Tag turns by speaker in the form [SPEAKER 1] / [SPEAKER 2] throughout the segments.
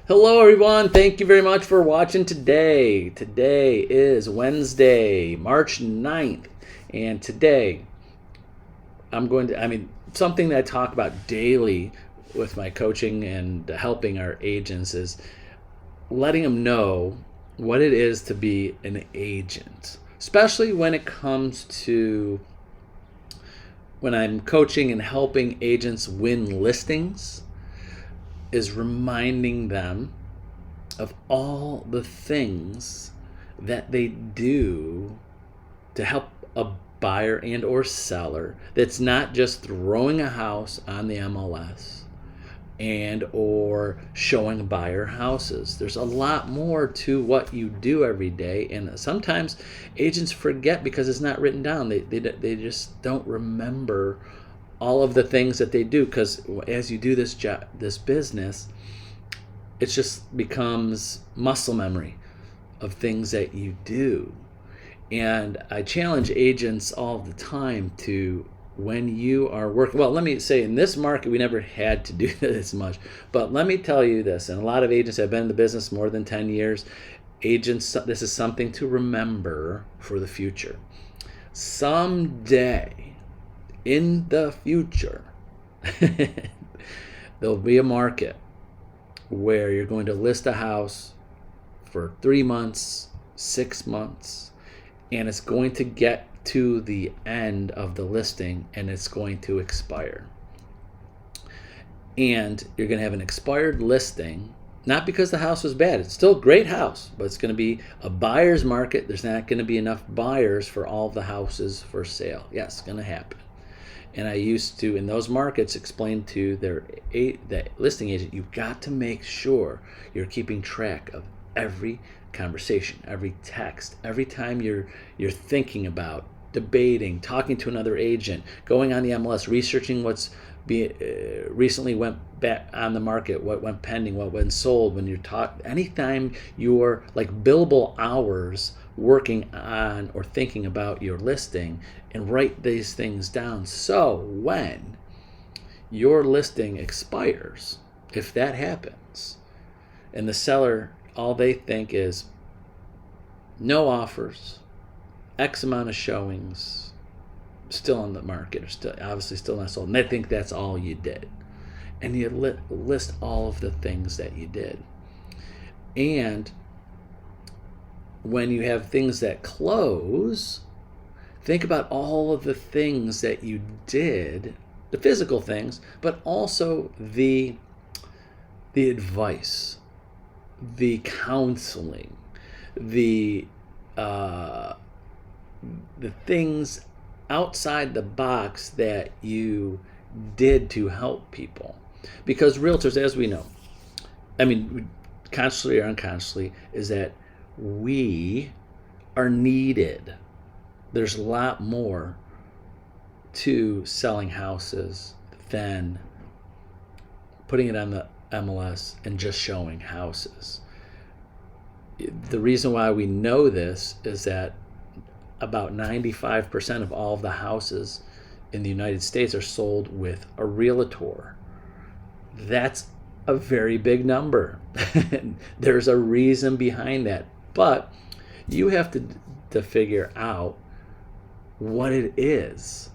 [SPEAKER 1] Hello, everyone. Thank you very much for watching today. Today is Wednesday, March 9th. And today something that I talk about daily with my coaching and helping our agents is letting them know what it is to be an agent, especially when it comes to when I'm coaching and helping agents win listings, is reminding them of all the things that they do to help a buyer and or seller that's not just throwing a house on the MLS and or showing buyer houses. There's a lot more to what you do every day, and sometimes agents forget because it's not written down. They just don't remember all of the things that they do, because as you do this business, it just becomes muscle memory of things that you do. And I challenge agents all the time to, when you are working, well, let me say, in this market, we never had to do this much, but let me tell you this, and a lot of agents have been in the business more than 10 years. Agents, this is something to remember for the future. Someday in the future, there'll be a market where you're going to list a house for 3 months, 6 months, and it's going to get to the end of the listing and it's going to expire. And you're going to have an expired listing, not because the house was bad. It's still a great house, but it's going to be a buyer's market. There's not going to be enough buyers for all the houses for sale. Yes, it's going to happen. And I used to, in those markets, explain to the listing agent, you've got to make sure you're keeping track of every conversation, every text, every time you're thinking about, debating, talking to another agent, going on the MLS, researching what's recently went back on the market, what went pending, what went sold. When you're anytime you're like billable hours working on or thinking about your listing, and write these things down, so when your listing expires, if that happens, and the seller, all they think is no offers, X amount of showings, still on the market, or still not sold, and they think that's all you did, and you list all of the things that you did. And when you have things that close, think about all of the things that you did, the physical things, but also the advice, the counseling, the things outside the box that you did to help people. Because realtors, as we know, consciously or unconsciously, is that we are needed. There's a lot more to selling houses than putting it on the MLS and just showing houses. The reason why we know this is that about 95% of all of the houses in the United States are sold with a realtor. That's a very big number. There's a reason behind that. But you have to figure out what it is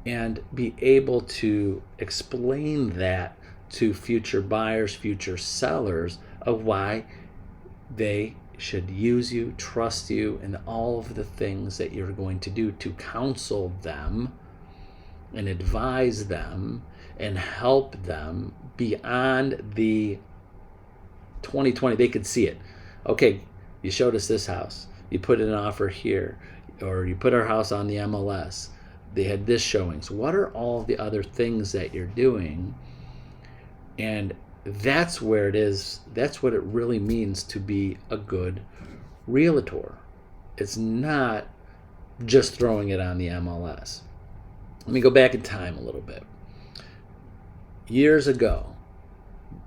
[SPEAKER 1] and be able to explain that to future buyers, future sellers, of why they should use you, trust you, and all of the things that you're going to do to counsel them and advise them and help them beyond the 2020. They could see it. Okay, you showed us this house. You put an offer here, or you put our house on the MLS. They had this showings. What are all the other things that you're doing? And that's where it is. That's what it really means to be a good realtor. It's not just throwing it on the MLS. Let me go back in time a little bit. Years ago,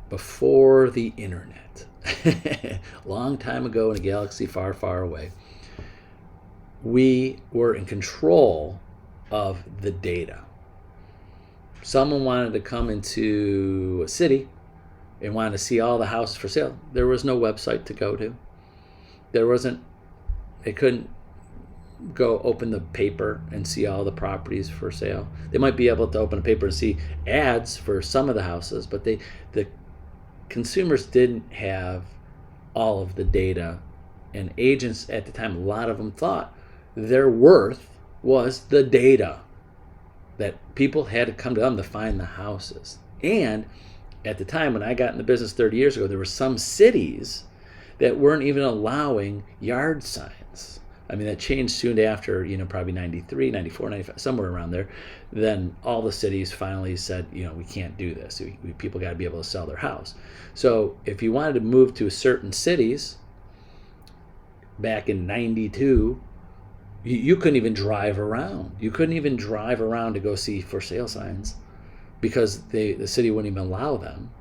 [SPEAKER 1] before the internet, long time ago in a galaxy far, far away, we were in control of the data. Someone wanted to come into a city and wanted to see all the houses for sale, there was no website to go to. They couldn't go open the paper and see all the properties for sale. They might be able to open a paper and see ads for some of the houses, but the consumers didn't have all of the data. And agents at the time, a lot of them thought their worth was the data, that people had to come to them to find the houses. And at the time when I got in the business 30 years ago, there were some cities that weren't even allowing yard signs. I mean, that changed soon after, probably 93, 94, 95, somewhere around there. Then all the cities finally said, we can't do this. People got to be able to sell their house. So if you wanted to move to certain cities back in 92, you couldn't even drive around. You couldn't even drive around to go see for sale signs because the city wouldn't even allow them.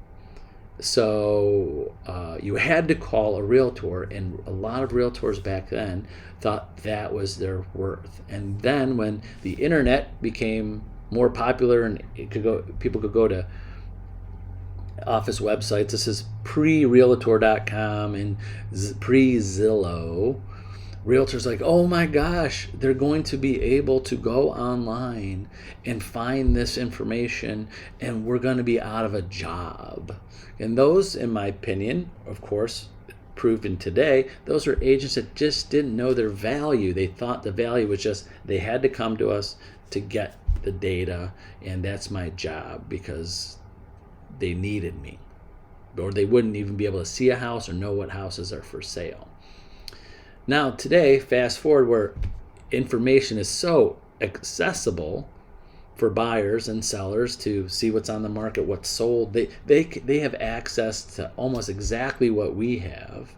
[SPEAKER 1] So you had to call a realtor, and a lot of realtors back then thought that was their worth. And then when the internet became more popular and people could go to office websites, this is pre-realtor.com and pre-Zillow, realtors like, oh my gosh, they're going to be able to go online and find this information, and we're going to be out of a job. And those, in my opinion, of course, proven today, those are agents that just didn't know their value. They thought the value was just they had to come to us to get the data, and that's my job because they needed me. Or they wouldn't even be able to see a house or know what houses are for sale. Now today, fast forward, where information is so accessible for buyers and sellers to see what's on the market, what's sold, they have access to almost exactly what we have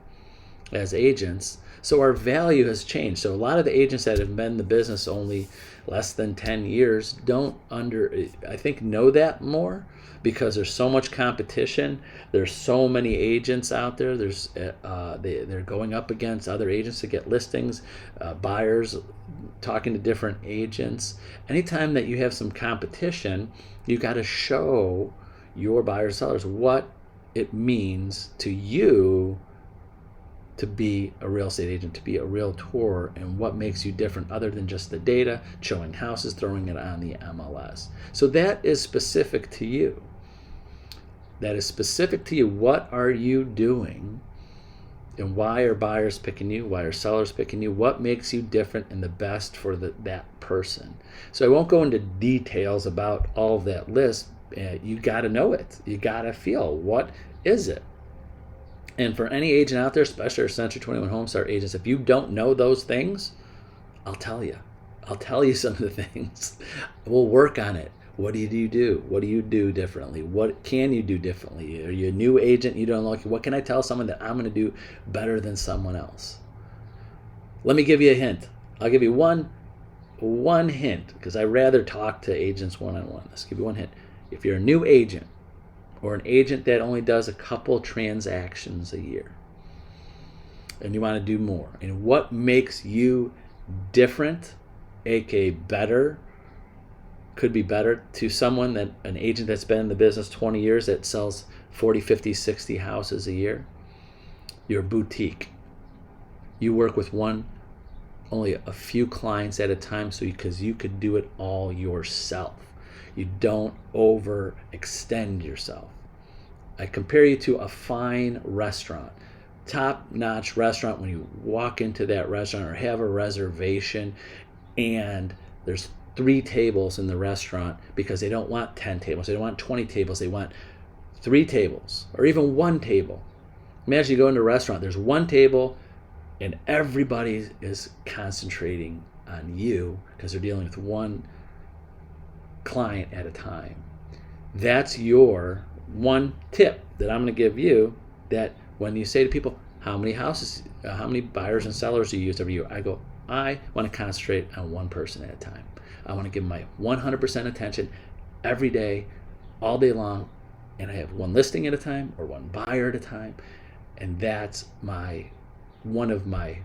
[SPEAKER 1] as agents. So our value has changed. So a lot of the agents that have been in the business only less than 10 years don't I think know that more, because there's so much competition. There's so many agents out there. They're going up against other agents to get listings, buyers talking to different agents. Anytime that you have some competition, you got to show your buyers, sellers, what it means to you to be a real estate agent, to be a realtor, and what makes you different other than just the data, showing houses, throwing it on the MLS. So that is specific to you. That is specific to you. What are you doing? And why are buyers picking you? Why are sellers picking you? What makes you different and the best for that person? So I won't go into details about all of that list. You got to know it. You got to feel, what is it? And for any agent out there, especially our Century 21 Homestar agents, if you don't know those things, I'll tell you. I'll tell you some of the things. We'll work on it. What do you do? What do you do differently? What can you do differently? Are you a new agent? You don't know. What can I tell someone that I'm going to do better than someone else? Let me give you a hint. I'll give you one hint, because I rather talk to agents one-on-one. Let's give you one hint. If you're a new agent, or an agent that only does a couple transactions a year, and you want to do more, and what makes you different, aka better, could be better to someone, that an agent that's been in the business 20 years that sells 40, 50, 60 houses a year? You're a boutique. You work with only a few clients at a time, because you could do it all yourself. You don't overextend yourself. I compare you to a fine restaurant, top-notch restaurant. When you walk into that restaurant or have a reservation, and there's 3 tables in the restaurant, because they don't want 10 tables, they don't want 20 tables, they want 3 tables, or even 1 table. Imagine you go into a restaurant, there's 1 table, and everybody is concentrating on you because they're dealing with 1 client at a time. That's your one tip that I'm going to give you, that when you say to people, how many buyers and sellers do you use every year? I go, I want to concentrate on 1 person at a time. I want to give my 100% attention every day, all day long, and I have 1 listing at a time or 1 buyer at a time, and that's one of my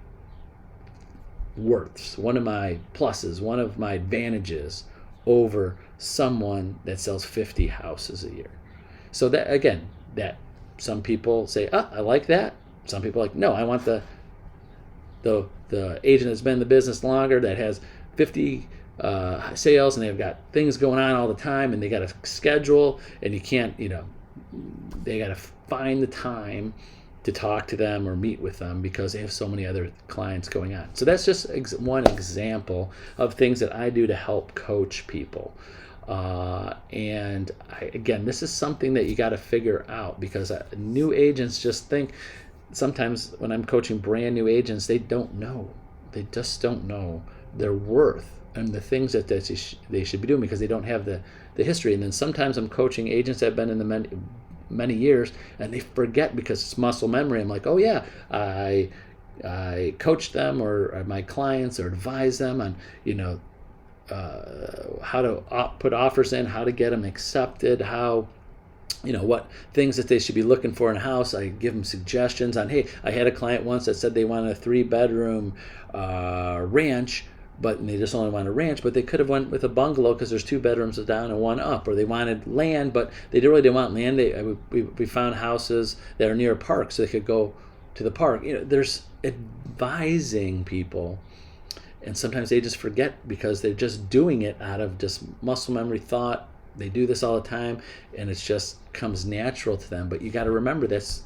[SPEAKER 1] worths, one of my pluses, one of my advantages over someone that sells 50 houses a year. So that, again, that some people say, I like that. Some people are like, no, I want the agent that's been in the business longer, that has 50 sales, and they've got things going on all the time, and they got a schedule, and you can't, they got to find the time to talk to them or meet with them because they have so many other clients going on. So that's just one example of things that I do to help coach people. And again, this is something that you got to figure out, because new agents just think, sometimes when I'm coaching brand new agents, they don't know. They just don't know their worth and the things that they should be doing, because they don't have the history. And then sometimes I'm coaching agents that have been in the many years, and they forget because it's muscle memory. I'm like, oh yeah, I coach them or my clients or advise them on, how to put offers in, how to get them accepted, how, what things that they should be looking for in a house. I give them suggestions on, hey, I had a client once that said they wanted a 3-bedroom ranch, but they just only want a ranch, but they could have went with a bungalow because there's 2 bedrooms down and 1 up. Or they wanted land, but they really didn't want land. We found houses that are near a park, so they could go to the park. There's advising people, and sometimes they just forget because they're just doing it out of just muscle memory thought. They do this all the time, and it just comes natural to them. But you got to remember that's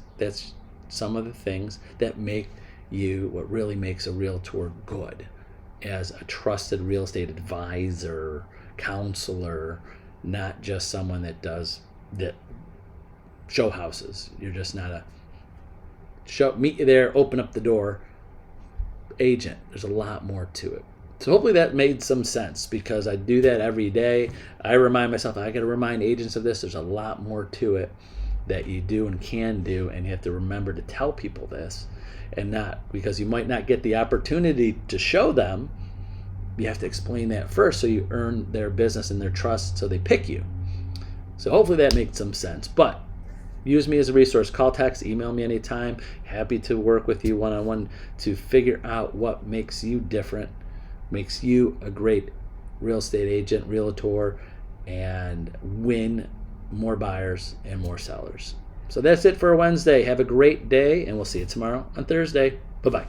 [SPEAKER 1] some of the things that make you, what really makes a realtor good as a trusted real estate advisor, counselor, not just someone that show houses. You're just not a meet you there, open up the door agent. There's a lot more to it. So hopefully that made some sense, because I do that every day. I remind myself, I got to remind agents of this. There's a lot more to it that you do and can do, and you have to remember to tell people this, and not because you might not get the opportunity to show them. You have to explain that first so you earn their business and their trust so they pick you. So hopefully that makes some sense. But use me as a resource. Call, text, email me anytime. Happy to work with you one-on-one to figure out what makes you different, makes you a great real estate agent, realtor, and win more buyers and more sellers. So that's it for Wednesday. Have a great day, and we'll see you tomorrow on Thursday. Bye-bye.